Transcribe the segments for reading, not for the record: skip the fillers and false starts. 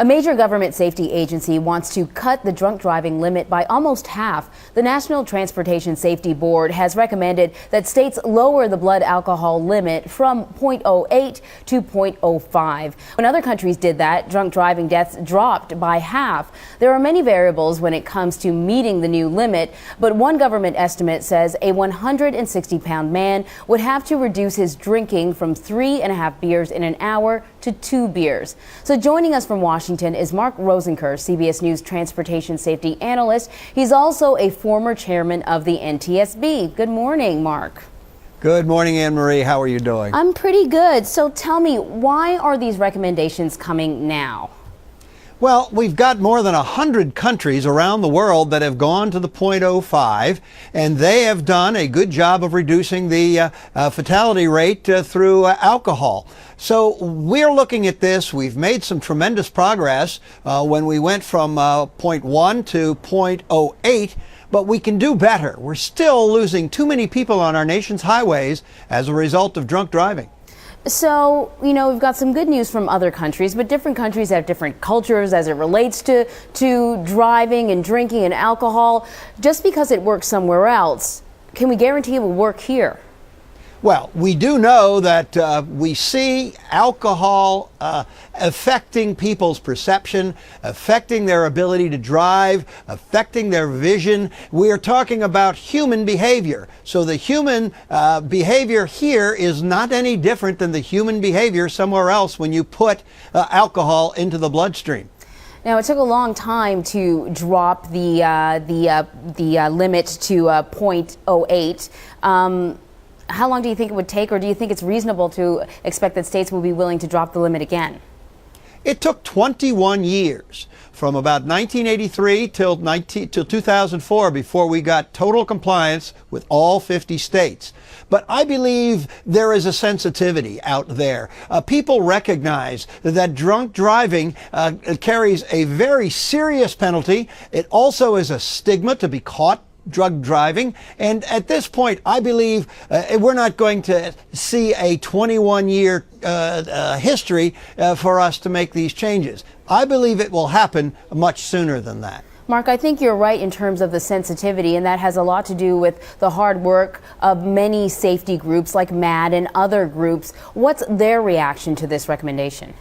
A major government safety agency wants to cut the drunk driving limit by almost half. The National Transportation Safety Board has recommended that states lower the blood alcohol limit from 0.08 to 0.05. When other countries did that, drunk driving deaths dropped by half. There are many variables when it comes to meeting the new limit, but one government estimate says a 160-pound man would have to reduce his drinking from 3.5 beers in an hour to 2 beers. So joining us from Washington is Mark Rosenker, CBS News transportation safety analyst. He's also a former chairman of the NTSB. Good morning, Mark. Good morning, Anne Marie. How are you doing? I'm pretty good. So tell me, why are these recommendations coming now? Well, we've got more than 100 countries around the world that have gone to the 0.05, and they have done a good job of reducing the fatality rate through alcohol. So we're looking at this. We've made some tremendous progress when we went from 0.1 to 0.08. But we can do better. We're still losing too many people on our nation's highways as a result of drunk driving. So, we've got some good news from other countries, but different countries have different cultures as it relates to driving and drinking and alcohol. Just because it works somewhere else, can we guarantee it will work here? Well, we do know that we see alcohol affecting people's perception, affecting their ability to drive, affecting their vision. We are talking about human behavior. So the human behavior here is not any different than the human behavior somewhere else when you put alcohol into the bloodstream. Now, it took a long time to drop the limit to 0.08. How long do you think it would take, or do you think it's reasonable to expect that states will be willing to drop the limit again? It took 21 years, from about 1983 till 2004, before we got total compliance with all 50 states. But I believe there is a sensitivity out there. People recognize that drunk driving carries a very serious penalty. It also is a stigma to be caught drug driving, and at this point I believe we're not going to see a 21-year history for us to make these changes. I believe it will happen much sooner than that. Mark, I think you're right in terms of the sensitivity, and that has a lot to do with the hard work of many safety groups like MAD and other groups. What's their reaction to this recommendation?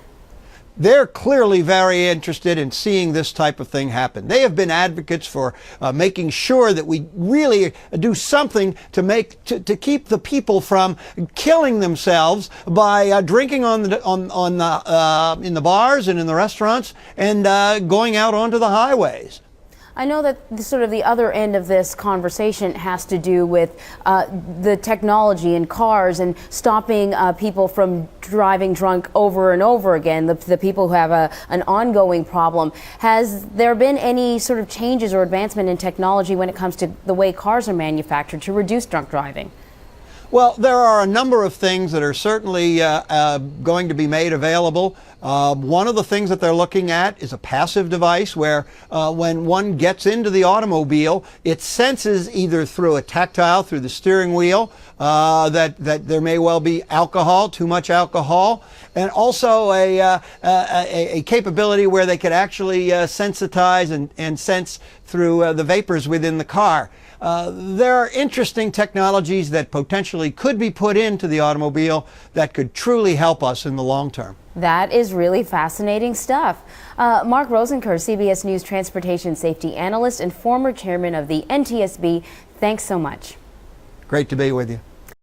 They're clearly very interested in seeing this type of thing happen. They have been advocates for making sure that we really do something to keep the people from killing themselves by drinking in the bars and in the restaurants and going out onto the highways. I know that the other end of this conversation has to do with the technology in cars and stopping people from driving drunk over and over again, the people who have an ongoing problem. Has there been any sort of changes or advancement in technology when it comes to the way cars are manufactured to reduce drunk driving? Well, there are a number of things that are certainly going to be made available. One of the things that they're looking at is a passive device where when one gets into the automobile, it senses either through a tactile, through the steering wheel, that there may well be alcohol, too much alcohol, and also a capability where they could actually sensitize and sense through the vapors within the car. There are interesting technologies that potentially could be put into the automobile that could truly help us in the long term. That is really fascinating stuff. Mark Rosenker, CBS News transportation safety analyst and former chairman of the NTSB, thanks so much. Great to be with you.